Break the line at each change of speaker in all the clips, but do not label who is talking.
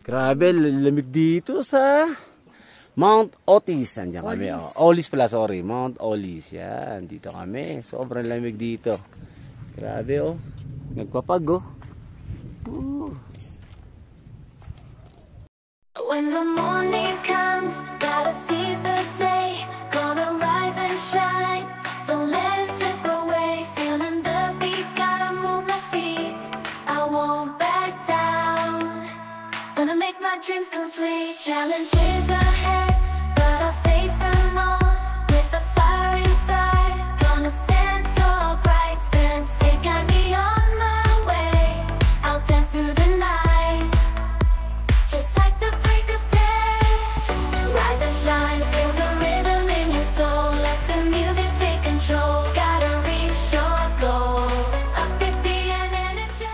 Grabe, lamig dito sa Mount Otis. Andiyan kami. Olis pala, sorry. Mount Olis. Yan, dito kami. Sobrang lamig dito. Grabe, oh. Nagpapag, oh.
When the morning comes, gotta seize the day. Gonna rise and shine. Don't let it slip away. Feeling the beat, gotta move my feet. I won't back down. Gonna make my dreams complete. Challenges ahead, but I'll face them all with the fire inside. Gonna stand tall, bright since they got me on my way. I'll dance through the night, just like the break of day. Rise and shine, feel the rhythm in your soul. Let the music take control. Gotta reach your goal. Up it be an energy.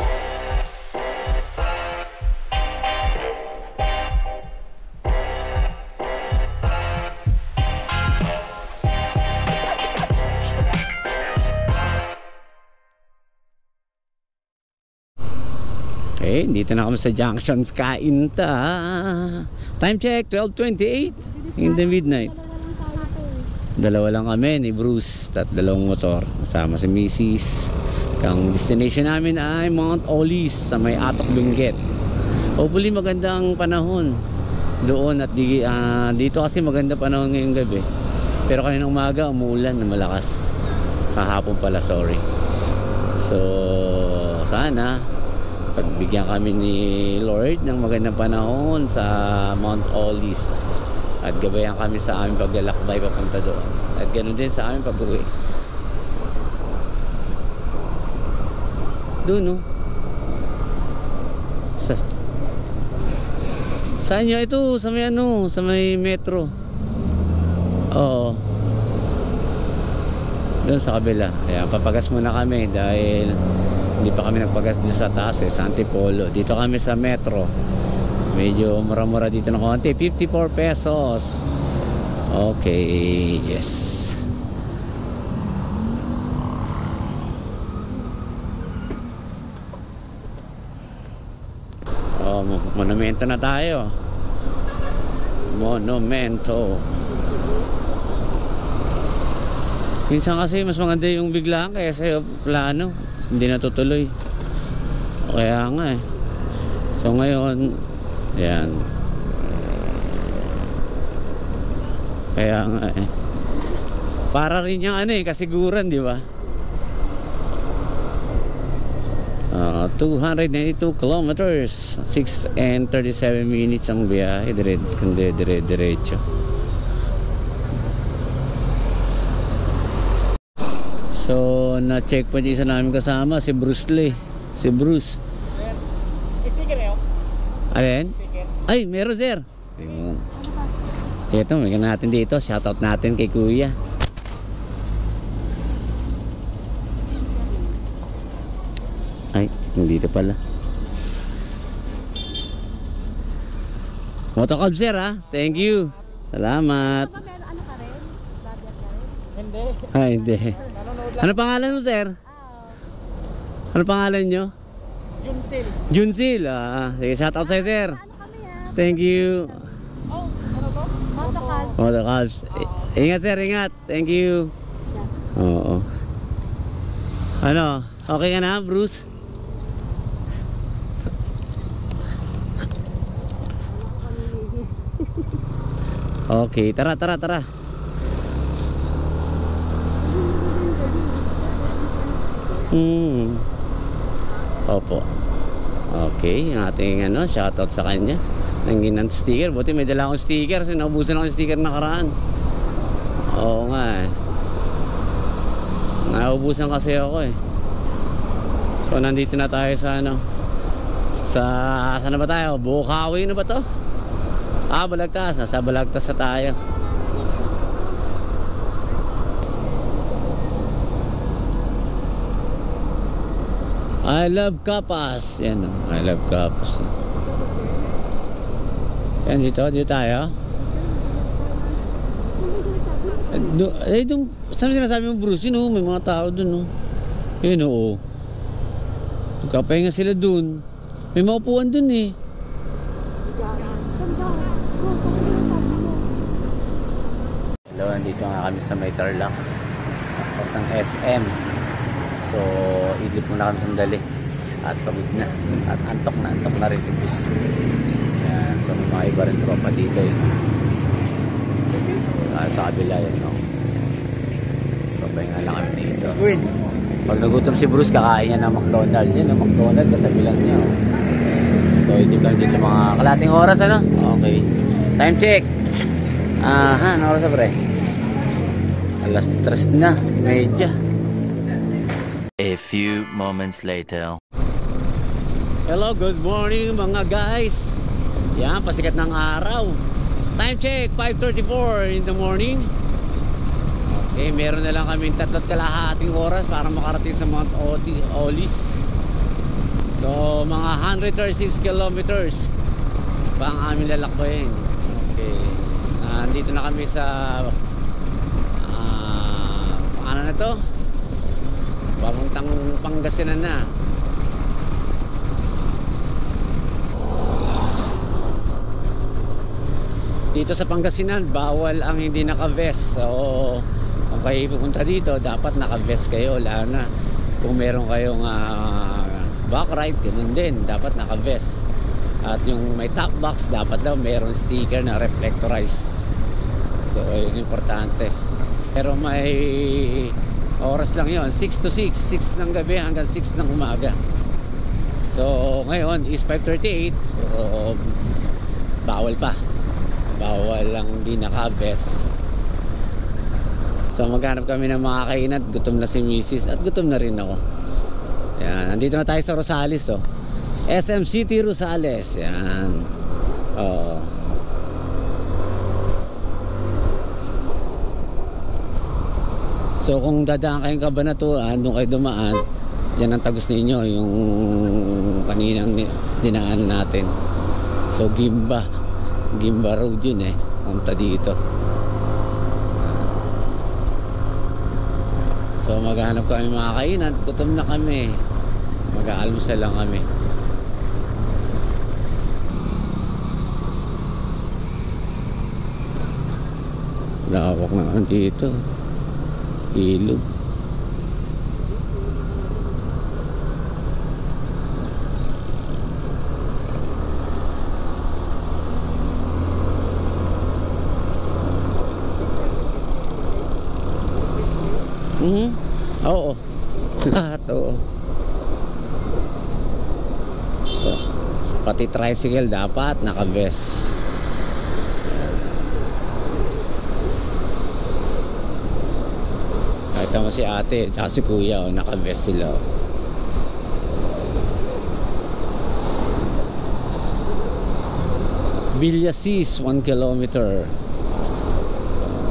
Okay, dito na kami sa Junctions Kainta. Time check, 12:28 in the midnight. Dalawa lang kami ni Bruce at dalawang motor. Kasama si Mrs. Ang destination namin ay Mount Olis sa may Atok Benguet. Hopefully magandang panahon doon at dito kasi maganda panahon ngayong gabi. Pero kaninang umaga umuulan na malakas. Kahapon pala, sorry. So sana pagbigyan kami ni Lord ng magandang panahon sa Mount Olis at gabayan kami sa aming paglalakbay papunta doon at ganoon din sa aming pag-uwi doon, no? Saan nyo ito? Sa may sa may metro. Oo, doon sa kabila. Kaya papagas muna kami dahil hindi pa kami nagpagas dito sa taas, sa Antipolo. Dito kami sa metro. Medyo mura-mura dito ng konti. 54 pesos. Okay, yes. Oh, monumento na tayo. Monumento. Minsan kasi mas maganda yung biglaan kaysa yung plano. Hindi natutuloy. Kaya nga eh. So ngayon, yan. Kaya nga eh. Para rin yung kasiguran, di ba? 292 kilometers, 6 and 37 minutes ang biyahe. Diretso. So, na-checkpoint yung isa namin kasama, si Bruce Lee. Si Bruce.
Sticker yun?
Alin? Ay, meron, sir. Ito, may natin dito. Shoutout natin kay Kuya. Ay, dito pala. Motocab, sir, ha? Thank you. Salamat.
Ano ka rin? Vlogger ka rin?
Hindi.
Ay, hindi. Ano pangalan mo, sir? Ano pangalan nyo?
Junsil.
Junsil. Sige, shoutout sa'yo, sir.
Ano kami ha?
Thank you.
Oh, ano to?
Motocab.
Motocabs. Ingat, sir, ingat. Thank you. Oo. Ano? Okay ka na, Bruce? Okay, tara. Opo. Okay, yung ating shoutout sa kanya. Nanginan sticker. Buti may dala akong sticker kasi naubusan ako ng sticker nakaraan. Oo nga eh. Naubusan kasi ako eh. So nandito na tayo sa saan na ba tayo? Bukawi na ba to? Balagtas. Nasa Balagtas na tayo. I love Kapas. Yan, I love Kapas. Yan, dito tayo. Saan sinasabi mo, Bruce? Yun, may mga tao dun. Yun, oo. Nagkapahinga sila dun. May maupuan dun eh. nandito nga kami sa may Tarlac. Tapos ng SM. So, idlip muna kami sandali. At pagod na. At antok na rin si Bus. Yan. So, may mga iba rin tropa dito eh. Sa kabila yan, no? So, pahinga lang kami dito. Pag nagutom si Bruce, kakain niya ng McDonald's. Yan, ang McDonald's, katabi lang niya. Oh. So, idlip lang dito mga kalating oras, ano? Okay. Time check! Ano oras na, pre? Alas 3 na, medya.
A few moments later.
Hello, good morning mga guys. Yan, pasikat ng araw. Time check, 5:34 in the morning. Okay, meron na lang kami 3.5 oras para makarating sa Mount Olis. So, mga 136 kilometers pa ang aming lalakbayin. Okay, nandito na kami sa ano na to? Papuntang Pangasinan na. Dito sa Pangasinan, bawal ang hindi naka-vest. So, kung kayo pupunta dito, dapat naka-vest kayo. Lalo na kung meron kayong back ride, ganun din. Dapat naka-vest. At yung may top box, dapat daw meron sticker na reflectorized. So, yun importante. Pero may oras lang yon, 6 to 6 ng gabi hanggang 6 ng umaga. So ngayon is 5:38. So bawal lang di naka-vest. So maghanap kami ng mga kainan. Gutom na si Mrs. at gutom na rin ako. Yan, nandito na tayo sa Rosales, oh. SM City Rosales. Yan. Oh. So kung dadaan kayong Cabanatuan, doon kayo dumaan, yan ang tagos ninyo, yung kaninang dinaan natin. So Gimba Road yun eh, punta dito. So maghanap kami mga kainan, gutom na kami, mag-aalmusal lang kami. Lawak naman dito. Ilog. Oo. Lahat, oo. So, pati tricycle dapat naka-vest. Kita mo si ate at si kuya, naka-vest sila. Villasis, 1 kilometer.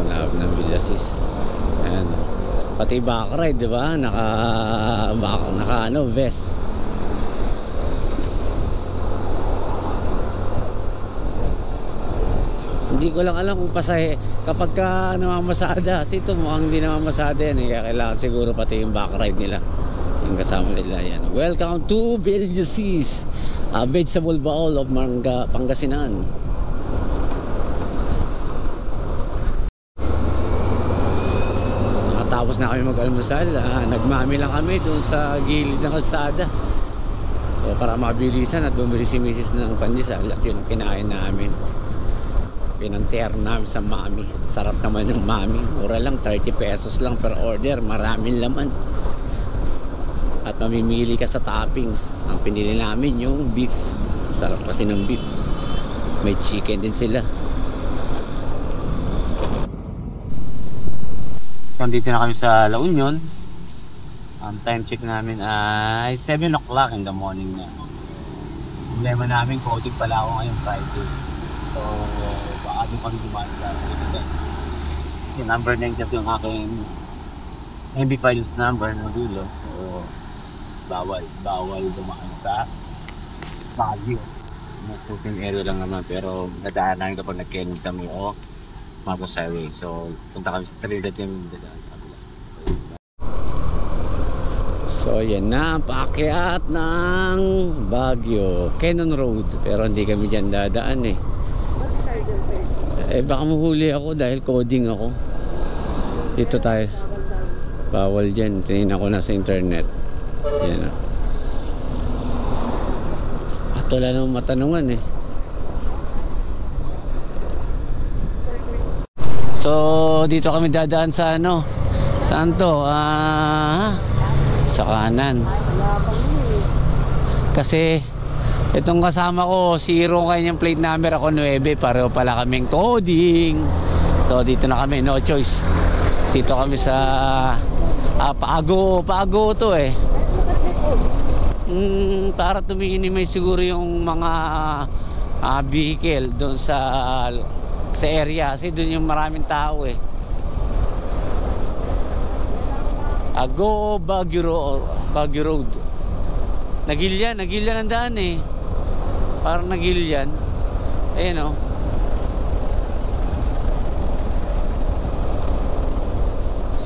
Malapit ng Villasis. Ayan. Pati back ride, di ba? Naka vest. Hindi ko lang alam kung kapag ka namamasada, kasi ito mukhang hindi namamasada yan eh, kaya kailangan siguro pati yung back ride nila, yung kasama nila yan. Welcome to Villasis, vegetable bowl of Pangasinan. Nakatapos na kami mag-almusal, nagmami lang kami dun sa gilid ng kalsada. So para mabilisan at bumili si Mrs. ng pandesal at yun kinain namin. Pinantier namin sa mami. Sarap naman yung mami. Mura lang, 30 pesos lang per order. Maraming laman. At mamimili ka sa toppings. Ang pinili namin yung beef. Sarap kasi ng beef. May chicken din sila. So, andito na kami sa La Union. Ang time check namin ay 7 o'clock in the morning na. Problema namin, coding pala ako ngayong Friday. So, baka doon kami dumaan sa Pilipinas. Kasi number 9 kasi yung aking MB files number na dulo. So, bawal dumaan sa Baguio. Mas open area lang naman, pero nadaan namin kapag nag-Kennedy kami o Marcos Highway. So, punta kami sa Trinidad yung dadaan sa kabila. So, yan na, paakyat ng Baguio, Cannon Road. Pero hindi kami dyan dadaan eh. Baka mahuli ako dahil coding ako. Dito tayo. Bawal dyan. Tinignan ko na sa internet. Yan o. At wala namang matanungan eh. So, dito kami dadaan sa ano? Saan to? Sa kanan. Kasi, itong kasama ko, 0 kanyang plate number, ako 9. Pareho pala kaming coding. So, dito na kami, no choice. Dito kami sa Paago to eh. Para tuminimay siguro yung mga vehicle doon sa area kasi doon yung maraming tao eh. Baguio Road. Nagilyan ang daan eh. Parang nagilyan. Ayan oh.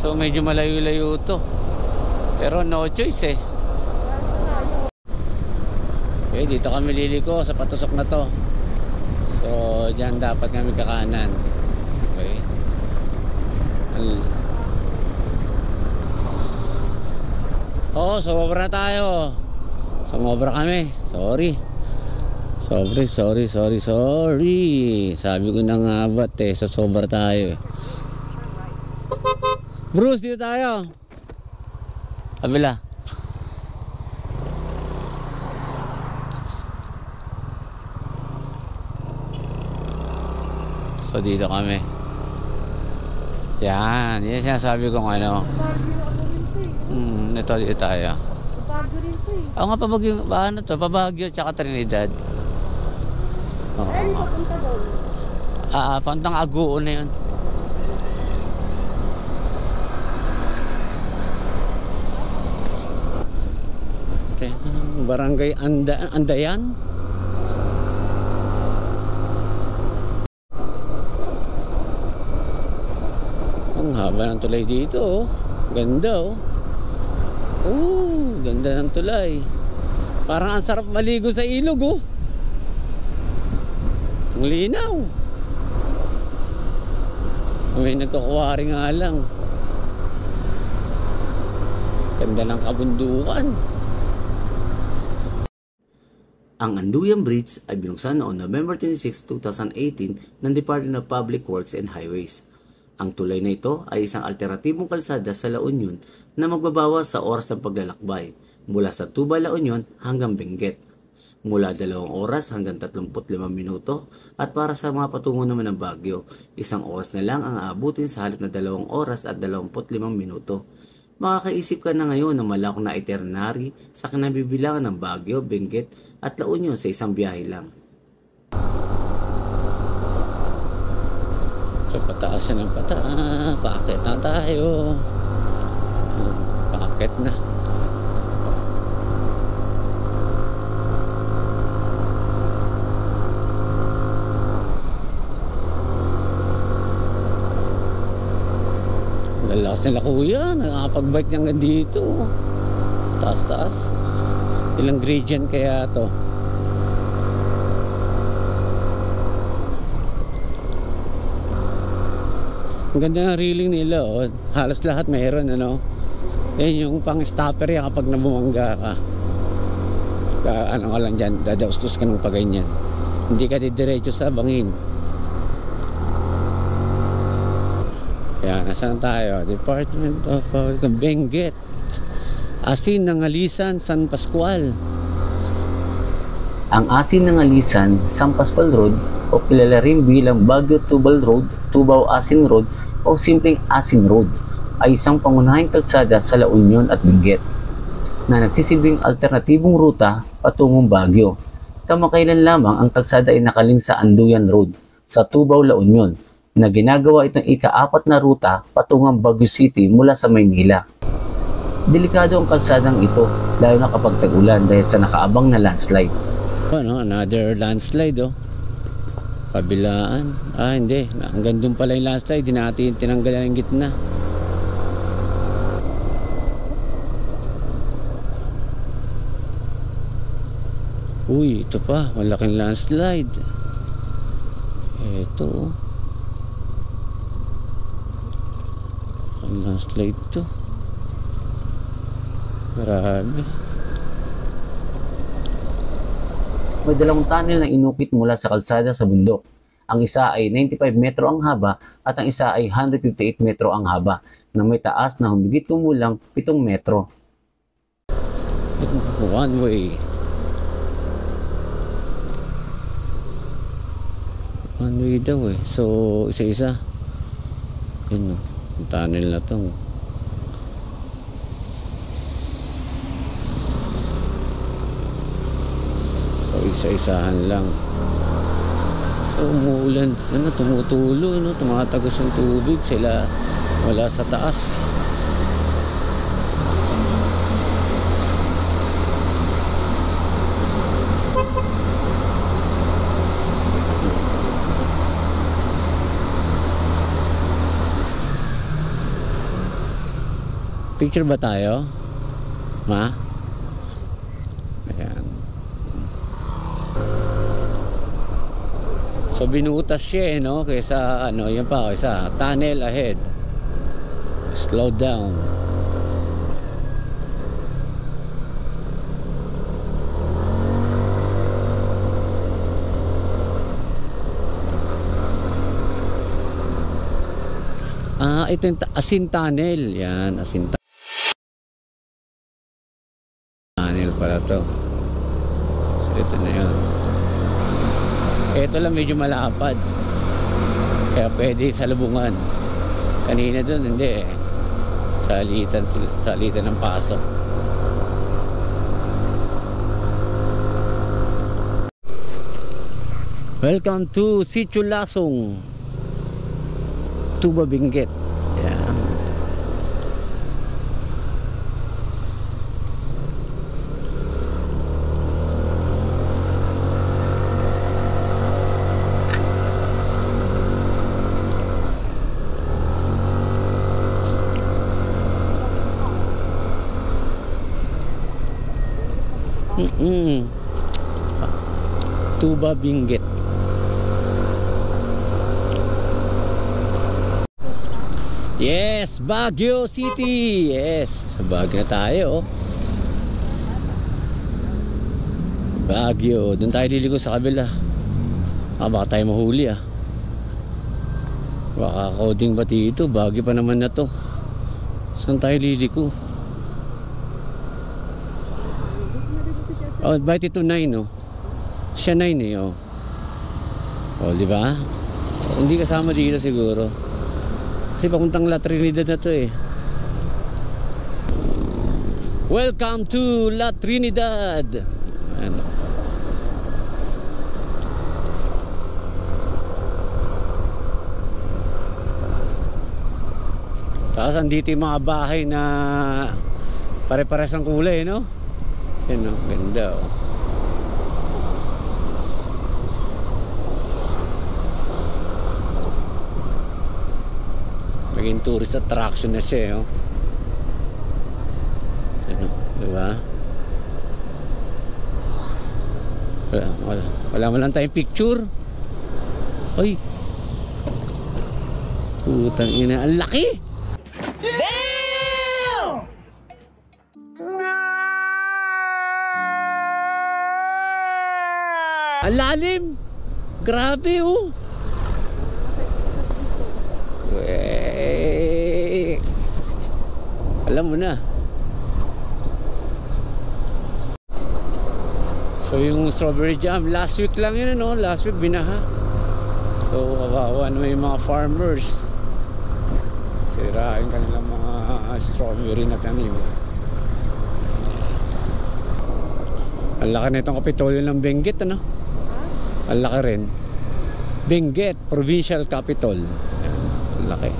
So medyo malayo-layo to. Pero no choice eh. Okay, dito kami liliko sa patusok na to. So dyan dapat kami kakanan. Okay. Sumobra na tayo. Sumobra kami. Sorry. Sabi ko na nga ba't eh, sasobra tayo eh. Bruce, dito tayo. Kabila. So dito kami. Yan sinasabi kong ano. Dito tayo.
Bago rin to eh.
Nga Pabagyo, ano to? Pabagyo tsaka Trinidad.
Ay, hindi papunta doon.
Pantang Aguo na yun. Okay. Barangay Andayan. Ang haba ng tulay dito oh. Ganda oh. Ganda ng tulay. Parang ang sarap maligo sa ilog oh. Ang linaw. May nagkakuwari nga lang. Ganda ng kabundukan. Ang Anduyan Bridge ay binuksan noong November 26, 2018 ng Department of Public Works and Highways. Ang tulay na ito ay isang alternatibong kalsada sa La Union na magbabawas sa oras ng paglalakbay mula sa Tuba, La Union hanggang Benguet. Mula 2 oras hanggang 35 minuto at para sa mga patungo naman ng Baguio, 1 oras na lang ang aabutin sa halip na 2 oras at 25 minuto. Makakaisip ka na ngayon ng malawak na itinerary sa kinabibilangan ng Baguio, Benguet at La Union sa isang biyahe lang. So pataas na ng pataas, paakit na tayo. Paakit na. Lalakas nila kuya, nakakapag-bike niya hanggang dito. Taas-taas. Ilang gradient kaya to? Ang ganda ng railing nila oh. Halos lahat mayroon ano. Yan yung pang stopper yan kapag nabumangga ka. Ano ka lang dyan, dadaustos ka ng paganyan. Hindi ka didiretso sa bangin. Kaya nasaan tayo? Department of Benguet. Asin ng Alisan, San Pascual. Ang Asin ng Alisan, San Pascual Road o kilala rin bilang Baguio Tubal Road, Tubao Asin Road o simpleng Asin Road ay isang pangunahing kalsada sa La Union at Benguet na nagsisilbing alternatibong ruta patungong Baguio. Kamakailan lamang ang kalsada ay nakaling sa Anduyan Road sa Tubao, La Union na ginagawa itong ika-4 na ruta patungang Baguio City mula sa Maynila. Delikado ang kalsadang ito lalo na kapag tag-ulan dahil sa nakaabang na landslide. Another landslide oh. Kabilaan. Hindi. Hanggang doon pala yung landslide. Di natin tinanggalan yung gitna. Uy, ito pa. Malaking landslide. Ito. Landslide to. Grabe. May dalawang tunnel na inukit mula sa kalsada sa bundok. Ang isa ay 95 metro ang haba at ang isa ay 158 metro ang haba na may taas na humigit kumulang 7 metro. One way. One way daw eh. So, isa-isa. Yun o. Yung tunnel na to. So, isa-isahan lang. So, umuulan. Ano, tumutulo. No? Tumatagos yung tubig. Sila wala sa taas. Picture ba tayo? Ma? Ayan. So binutas siya eh, no? Kaysa ano, yun pa, kaysa tunnel ahead. Slow down. Ito yung Asin Tunnel. Yan, Asin Tunnel pala to. So ito na yun. Ito lang medyo malapad. Kaya pwede salubungan. Kanina dun hindi eh. Salitan ng pasok. Welcome to Sitio Lasong, Tuba Benguet. Yan. Tuba Benguet. Yes, Baguio City. Yes, sa Baguio na tayo. Baguio, doon tayo liligo sa kabila. Baka tayo mahuli Baka coding ba dito? Baguio pa naman na to. Saan tayo liliko? Oh, bite ito 9 oh. Siya 9 eh oh. Oh, di ba? Hindi kasama dito siguro. Kasi papuntang La Trinidad na to eh. Welcome to La Trinidad. Ayan. Tapos andito yung mga bahay na pare-pares ng kulay, no? Yan o, ganda o. Maging tourist attraction na siya, oh. Ano, diba? Wala mo lang tayong picture. Ay, putang ina, ang laki! Damn! Ang lalim! Grabe, oh! Alam mo na. So yung strawberry jam last week lang yun, no? Last week binaha. So kawawa naman yung mga farmers. Sirain kanilang mga strawberry na tanim. Ang laki na itong Kapitolyo ng Benguet, ano? Ang laki rin. Benguet Provincial Capital. Ang laki.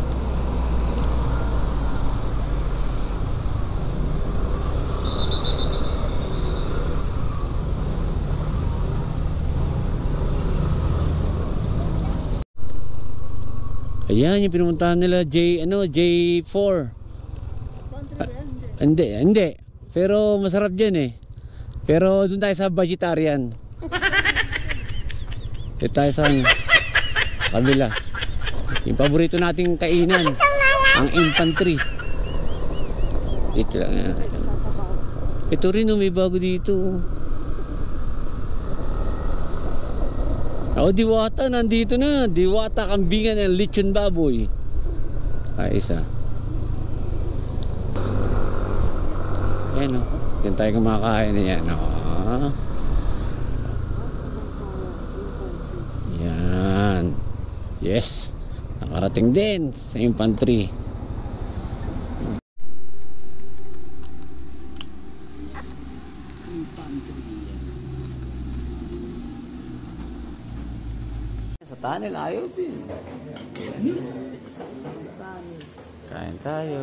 Ayan yung pinupuntahan nila J4. Hindi. Pero masarap dyan eh. Pero doon tayo sa vegetarian. Dito tayo sa kabila. Yung paborito nating kainan. ang infantry. Dito lang yan. Ito rin, may bago dito. Diwata, nandito na. Diwata kambingan ng lechon baboy. Isa. Ayan o. Yan tayo kumakain na yan. Yan. Yes. Nakarating din sa infantry. Sa tunnel ayaw din. Kain tayo.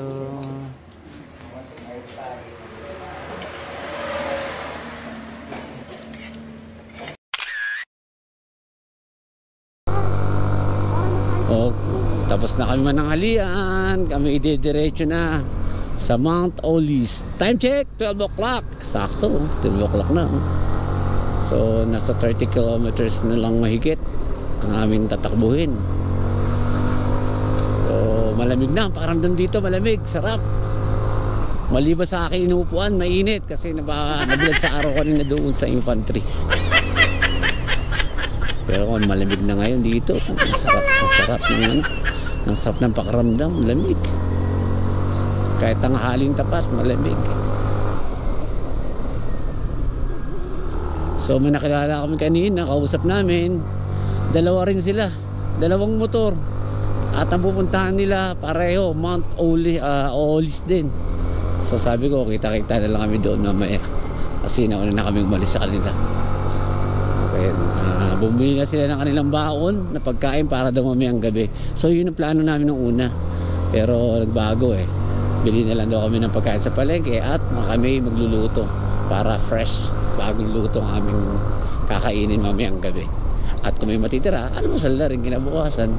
Oh, tapos na kami mananghalian. Kami idediretso na sa Mount Oli's. Time check, 12 o'clock. Sakto, 12 o'clock na. So, nasa 30 kilometers na lang mahigit ang aming tatakbuhin. So, malamig na. Pakiramdam dito, malamig. Sarap. Maliban sa aking inuupuan, mainit kasi nabilad sa araw kanina doon sa infantry. Pero kung malamig na ngayon dito, ang sarap ng pakiramdam, malamig. Kahit ang haling tapat, malamig. So, may nakilala kami kanina, kausap namin. Dalawa rin sila, dalawang motor, at ang pupuntahan nila pareho Mount Oli's din. So sabi ko kita-kita na lang kami doon mamaya kasi nauna na kami umalis sa kanila. Okay, bumili na sila ng kanilang baon na pagkain para daw mamayang gabi. So yun ang plano namin nung una, pero nagbago bili na lang daw kami ng pagkain sa palengke at kami magluluto para fresh, bagong luto ang aming kakainin mamayang gabi. At kung may matitira, almusal na rin kinabukasan.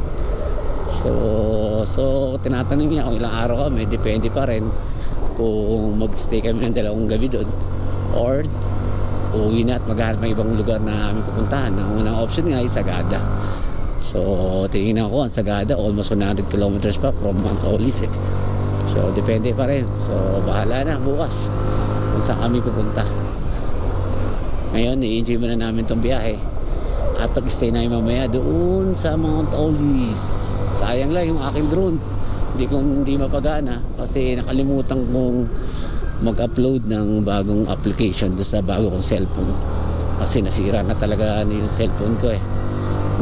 So tinatanong niya kung ilang araw kami. Depende pa rin kung magstay kami ng 2 gabi doon or uwi na at maghanap ng ibang lugar na aming pupuntahan. Ang unang option nga ay Sagada. So tingnan ko ang Sagada, almost 100 kilometers pa from Mount Oli's. So depende pa rin. So bahala na bukas kung saan kami pupunta. Ngayon i-enjoy muna namin tong biyahe at pag-stay na mamaya doon sa Mount Oli's. Sayang lang yung aking drone, hindi mapagana kasi nakalimutan kong mag-upload ng bagong application doon sa bago kong cellphone kasi nasira na talaga yung cellphone ko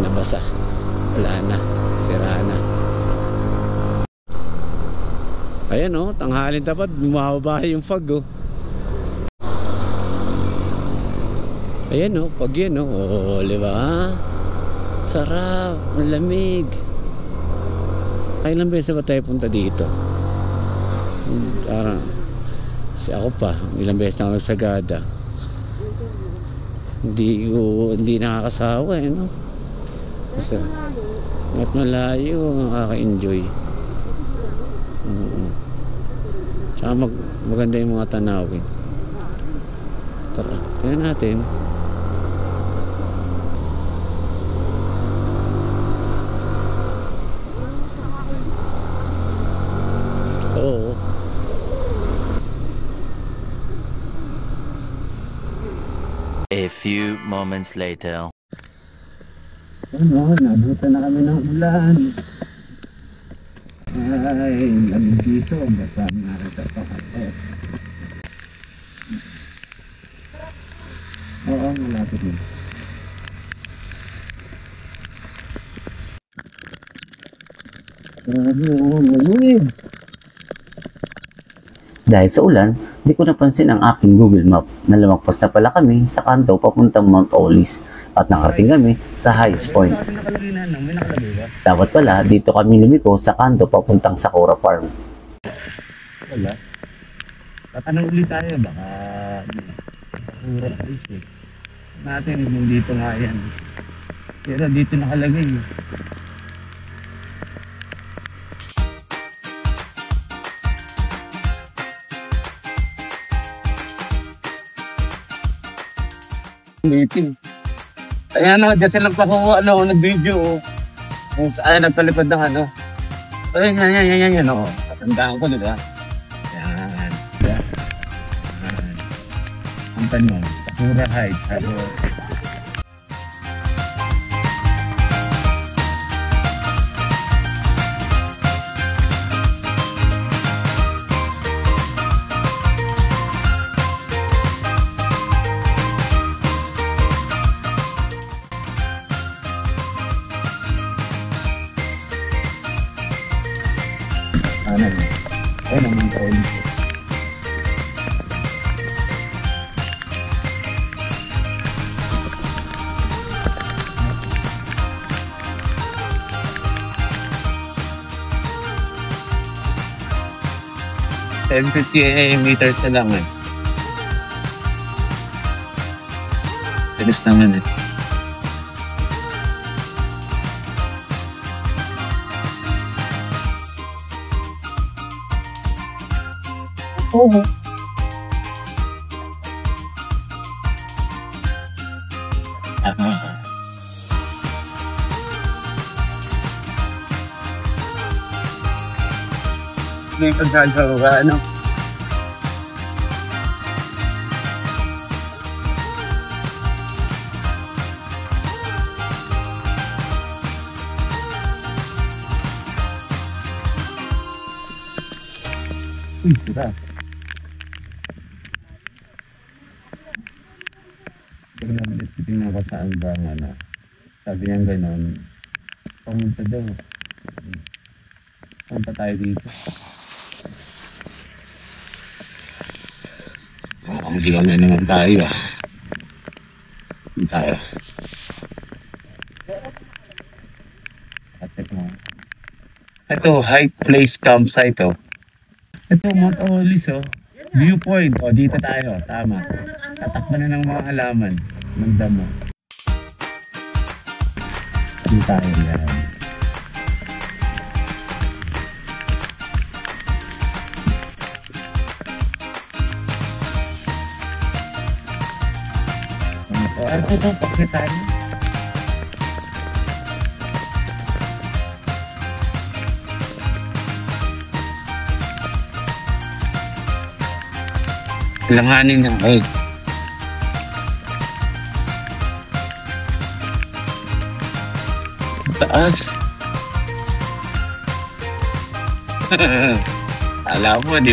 nabasa, wala na, sira na. Ayan tanghalin tapat, bumababa yung fog ayan pag yan diba? Sarap, malamig. Ilang beses ba tayo punta dito? Kasi ako pa, ilang beses na ako nagsagada. Hindi nakakasawa Kasi at malayo, nakaka-enjoy. Tsaka maganda yung mga tanawin. Tara, tingnan natin.
A few moments later.
Nabutan na kami ng ulan. Ay, lamig dito. Basta nakita pa ako. Oo, malapit na. Malamig. Dahil sa ulan, di ko napansin ang aking Google Map na lumagpas na pala kami sa kanto papuntang Mount Oli's at nakarating kami sa highest point. Dapat pala dito kami lumiko sa kanto papuntang Sakura Farm.
Wala. Tatanong ulit tayo baka Sakura Farm natin kung dito nga yan. Pero dito nakalagay. Meeting. Ayan kasi lang pa ko nag-video kung saan nagpalipad ng Ayan. Tandaan ko, di ba? Yan. Yan. Ang tanong, Sakura Heights. Ano? Ayun naman ka ulit. $10.50 meters na lang eh. Bilis naman eh. Oo. May pagkagawa ka, ano? Uy, sira. Tingnan ko saan ba ano. Sabi niya gano'n. Pumunta daw. Punta tayo dito. Ang diyan na naman tayo. Hindi tayo. Ito, High Place Campsite oh. Ito, Mount Olis oh. Viewpoint. O, dito tayo. Tama. Tatakpan na ng mga halaman. Ng damo. Dito tayo yan. Ano ito? Pakitaan. Langanin ng egg. Taas. Alam mo, di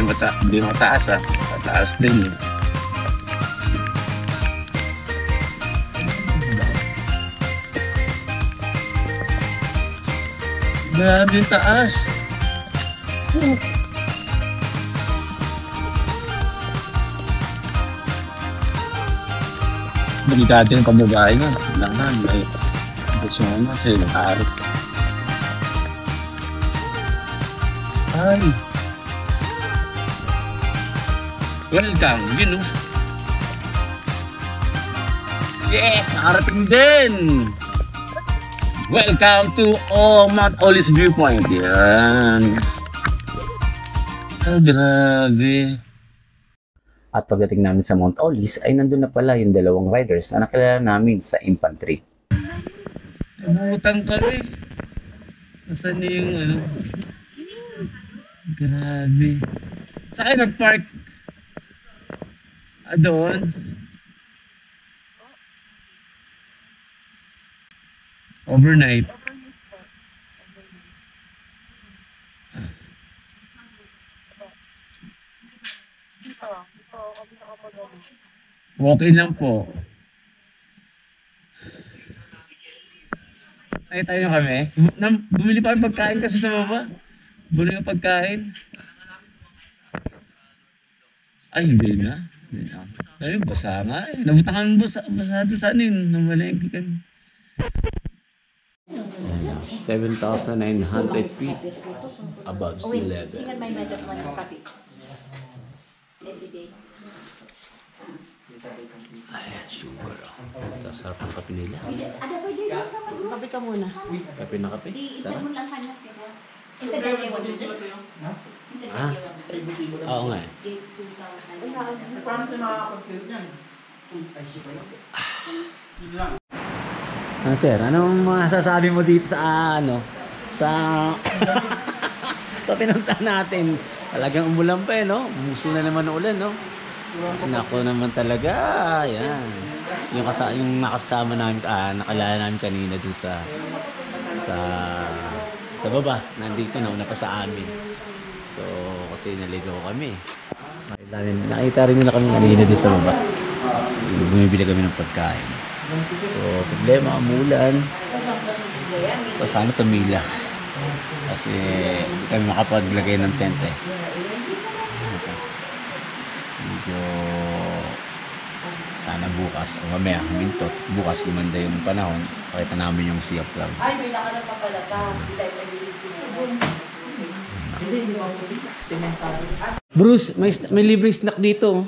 mataas ah. Mataas din. Grabe taas. Delikado yung pagbabae nga. Langan. Gusto mo kasi nakaharap. Ay. Welcome. Yun o. Yes! Nakarating din! Welcome to Mount Olis Viewpoint. Yan. Oh, grabe.
At pagdating namin sa Mount Olis ay nandun na pala yung dalawang riders na nakilala namin sa infantry.
Nabutang ka rin. Nasaan na yung ano? Grabe. Saan kayo nag-park? Doon? Overnight. Walk-in lang po. Ay, tayo kami. Bumili pa kami pagkain kasi sa baba. Bumili ng pagkain. Ay, hindi na. Ay, basa nga eh. Nabutangan mo basa doon saan yun. Namalengke ka.
7,900 feet above sea level.
Single my method one is copy. Every day.
Ayan, sugar. Ito, sarap ang kape nila.
Kape ka muna.
Kape na kape. Sarap. Oo nga eh. Sir, anong masasabi mo dito sa ano? Sa Ito pinunta natin. Talagang umulan pa eh, no? Muso na naman ng ulan, no? Nako naman talaga. Yan. Yung nakasama namin, nakalala namin kanina dun sa baba. Nandito na, una pa sa amin. So, kasi naligaw kami. Nakita rin nila kami kanina dun sa baba. Bumibili kami ng pagkain. So, problema, umulan. So, sana tumila. Kasi hindi kami makapaglagay ng tent eh. Medyo sana bukas o mamaya minto bukas lumanda yung panahon, pakita namin yung sea of cloud.
Ay, may nakalap pa pala ka.
Bruce, may libreng snack dito.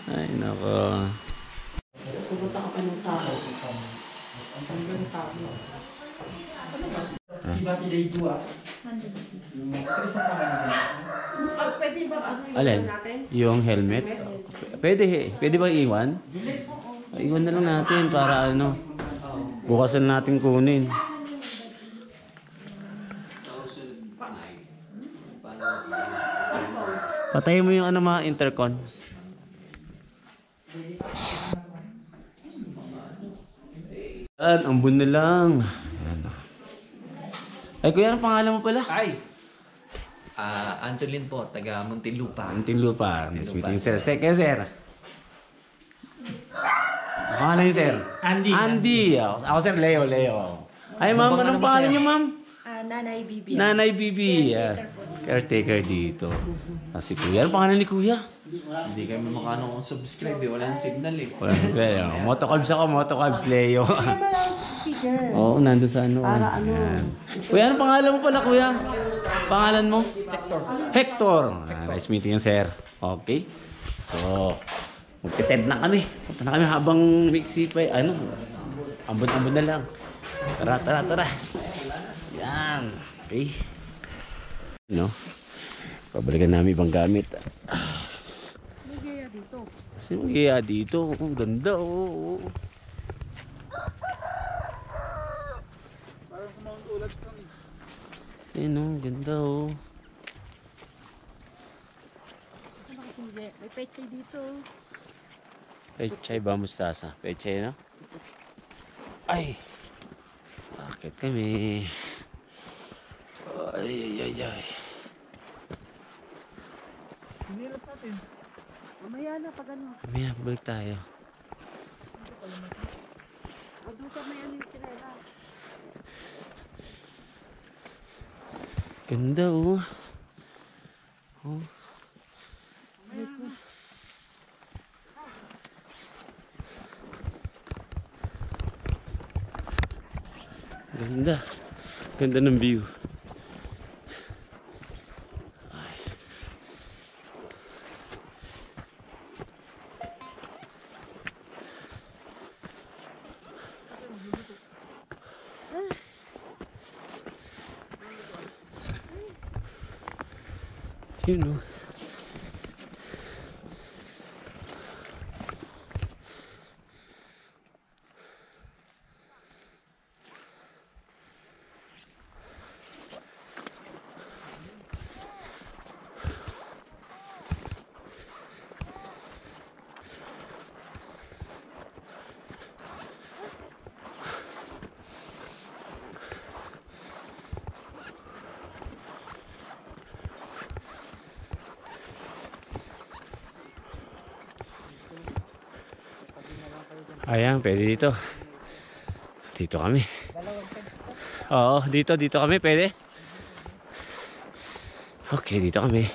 Ay, nako.
Pupunta ka pa ng sahod. Hanggang sahod. Pwede ba
Alin? Yung helmet? Pwede ba iwan? Iwan na lang natin para ano. Bukas na natin kunin. Patayin mo yung ano mga intercon. Yan, ambon na lang. Yan. Ay, kuya, anong pangalan mo pala?
Ay! Antolin po, taga Muntinlupa.
Muntinlupa. Nice meeting you, sir. Kaya, sir? Ang pangalan niyo, sir?
Andy.
Andy. Ako, sir, Leo. Ay, ma'am, anong pangalan niyo, ma'am?
Nanay Bibi.
Nanay Bibi. Caretaker dito. Si kuya. Anong pangalan ni kuya?
Hindi kami makano subscribe eh, wala nang signal eh.
Motocalbs ako, Motocalbs, Leo.
Sticker.
Oo, nandun sa ano.
Para ano?
Yan. Kuya, anong pangalan mo pala, kuya? Pangalan mo? Hector. Nice meeting you, sir. Okay. So, magtitent na kami. Punta na kami habang mixi pa. Ambon-ambon na lang. Tara. Yan. Okay. No? Pabalikan namin ibang gamit.
Magaya dito.
Kasi magaya dito. Ang ganda, oh. Ayun, oh. Ganda, oh.
Ano kasi hindi? May pechay dito.
Pechay ba mustasa? Pechay, no? Ay! Bakit kami? Ay.
Pinilas natin.
Mamaya na pag ano.
Mamaya, balik tayo.
O doon ka may ano yung tirela.
Ganda, oh. Oh. Ganda. Ganda ng view. Yun, oh. Ayan, pwede dito. Dito kami. Oo, dito kami, pwede. Okay, dito kami.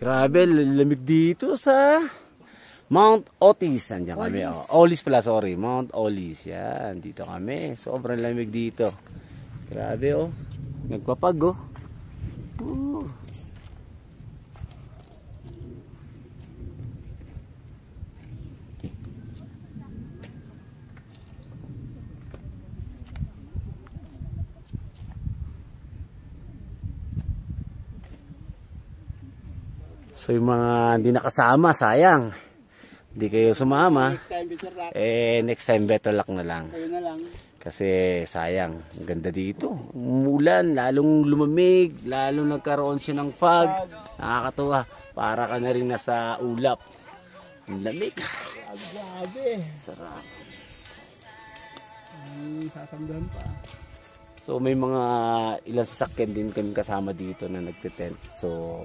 Grabe, lamig dito sa Mount Otis. Andiyan kami. Olis pala, sorry. Mount Olis. Yan, dito kami. Sobrang lamig dito. Grabe oh. Nagpapag oh. So yung mga hindi nakasama, sayang. Hindi kayo sumama. Next time better luck na lang. Kasi sayang, ang ganda dito. Umulan, lalong lumamig, lalong nagkaroon siya ng fog. Nakakatuwa, para ka na rin nasa ulap. Ang lamig.
Grabe.
Sarap.
Sasamdan pa.
So may mga ilang sasakyan din kami kasama dito na nagte-tent. So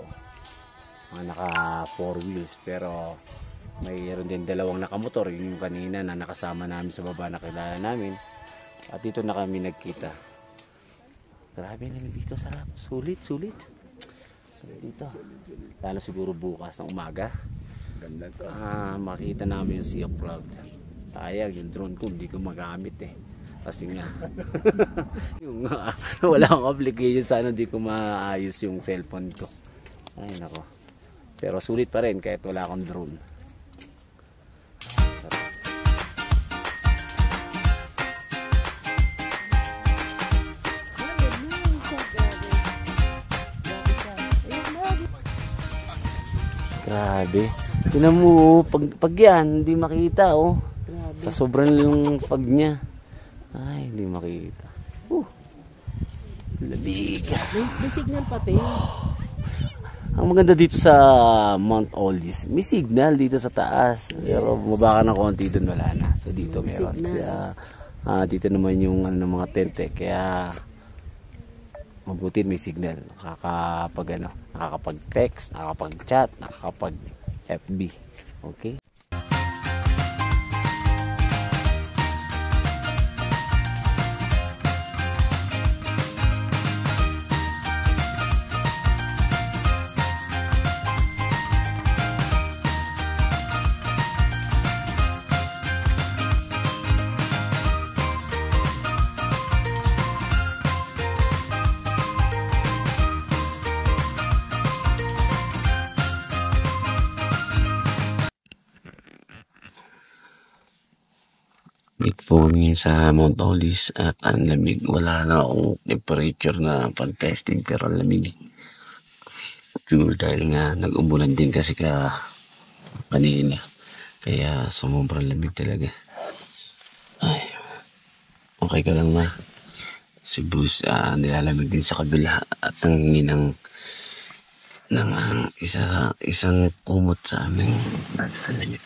mga naka 4 wheels, pero mayroon din dalawang nakamotor, yung kanina na nakasama namin sa baba na kilala namin, at dito na kami nagkita. Grabe namin dito, sarap, sulit dito, lalo siguro bukas ng umaga.
Ganda to.
Makita namin yung Sea of Cloud. Sayang yung drone ko hindi ko magamit kasi nga yung wala akong application, sana hindi ko maayos yung cellphone ko. Ay nako. Pero sulit pa rin kahit wala akong drone. Grabe. Tingnan mo, pag yan, hindi makita oh. Grabe. Sa sobrang yung pag niya. Ay, hindi makita. Labig.
May signal pati.
Ang maganda dito sa Mount Olis, may signal dito sa taas. Pero bumaba ka ng konti doon, wala na. So dito meron. Kaya dito naman yung ng mga tent kaya mabuti may signal. Nakakapag-text, nakakapag-chat, nakakapag-FB. Okay? Midphone ngayon sa Mount Olis at ang lamig. Wala na akong temperature na pag-testing pero ang lamig. Siguro dahil nga nag-umulan din kasi kanina. Kaya sobrang lamig talaga. Ay, okay ka lang na. Si Bruce nilalamig din sa kabila at nangingi ng isang kumot sa amin. Ang lamig.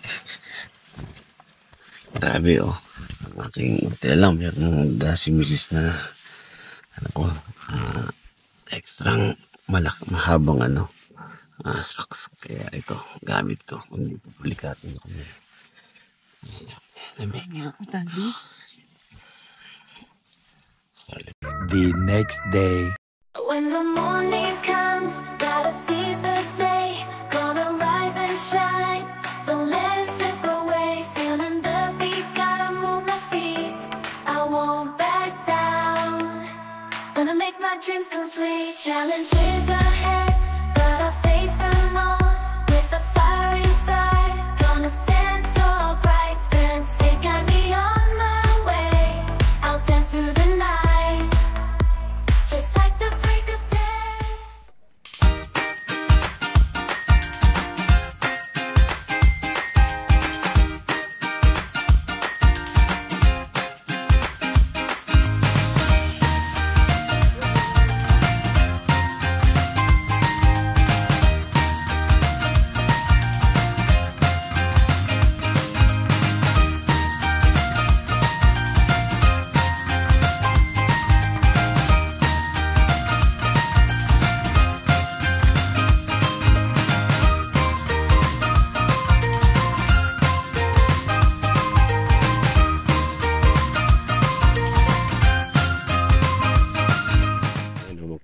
Grabe oh. Ang aking lang meron si Mrs. na extrang mahabang socks. Kaya ito gamit ko kung hindi publikatin ko.
The next day.
When the morning comes, gotta seize the day. Gonna rise and shine. Don't let it slip away. Feeling the beat, gotta move my feet. I won't back down. Gonna make my dreams complete. Challenges ahead, but I'll face them all with a fire inside. Gonna stand tall, bright, and stay guide me on my way. I'll dance through the night, just like the break of day.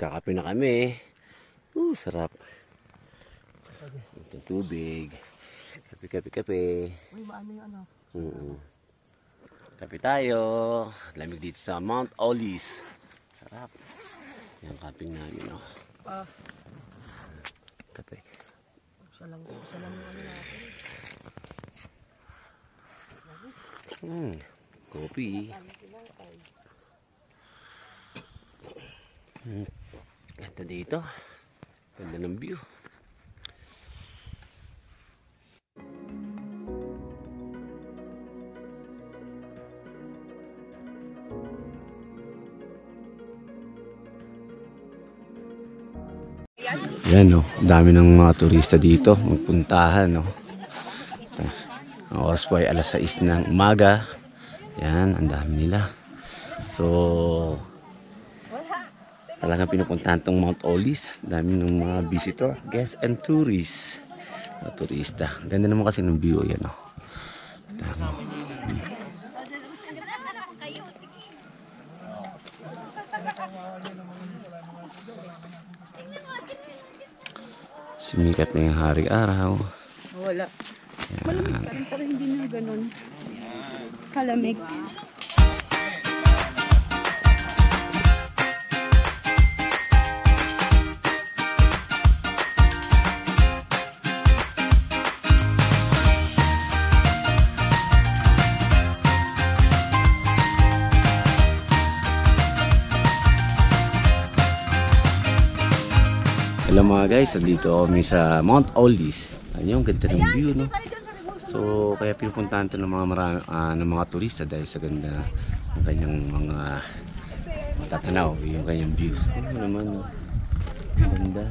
Magkakape na kami. Sarap. Itong tubig. Kape.
Uy, maano yung ano?
Kape tayo. Lamig dito sa Mount Olive. Sarap. Yan camping namin, oh. Kape.
Siya lang yung ano natin.
Kopi. Ganda dito. Ganda ng view. Yan, no. Dami ng mga turista dito magpuntahan, no. Ang oras po ay alas 6 ng umaga. Yan, ang dami nila. So, talagang pinupuntahan tong Mount Olive. Dami ng mga visitor, guests and tourists. Turista. Ganda naman kasi ng view, yan, no. Dami. Sumikat na yung hari-araw.
Wala. Malamig pa rin, pero hindi na ganun. Kalamig.
Hello mga guys, dito kami sa Mount Olive. Ayun, ganda ng view, no? So, kaya pinupuntahan ito ng mga turista dahil sa ganda ng kanyang mga matatanaw, yung kanyang views. Ano naman, no? Ganda.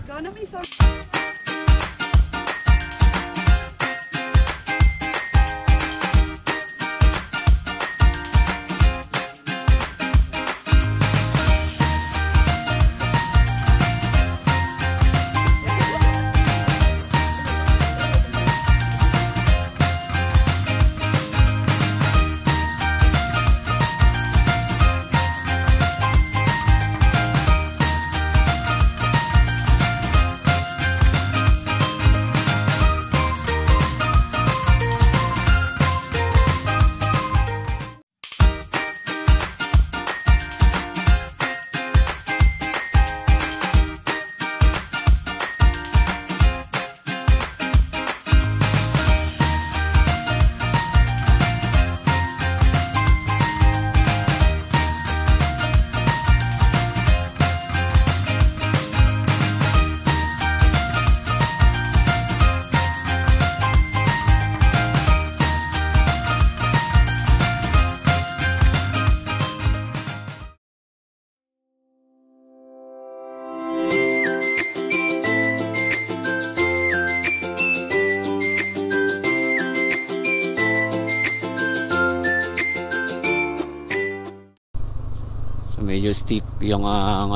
Medyo steep yung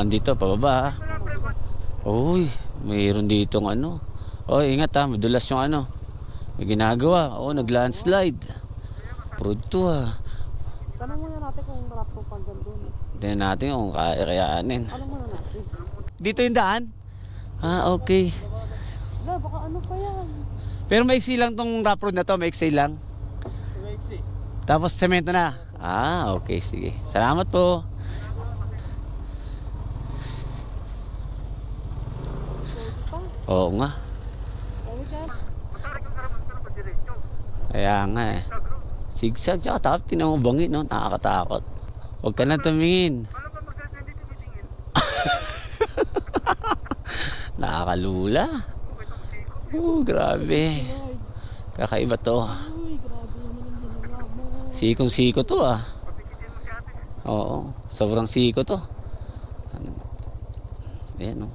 dito pababa. Uy, mayroon ditong ano. Oy, ingat ha, madulas yung ano. May ginagawa. Oh, nag-landslide. Pruto ha.
Tanong muna natin kung marap po pag doon.
Tingnan natin kung kayaanin.
Ano muna natin?
Dito yung daan? Ah, okay.
Wala, baka ano pa yan?
Pero maiksi lang tong rough road na to, maiksi lang.
Maiksi.
Tapos semento na. Ah, okay, sige. Salamat po. Oo nga. Kaya nga eh. Sigsag tsaka tapos tinang bangin, no? Nakakatakot. Huwag ka na tumingin. Nakakalula. Grabe. Kakaiba to. Sikong siko to ah. Oo, sobrang siko to. Ayan, no?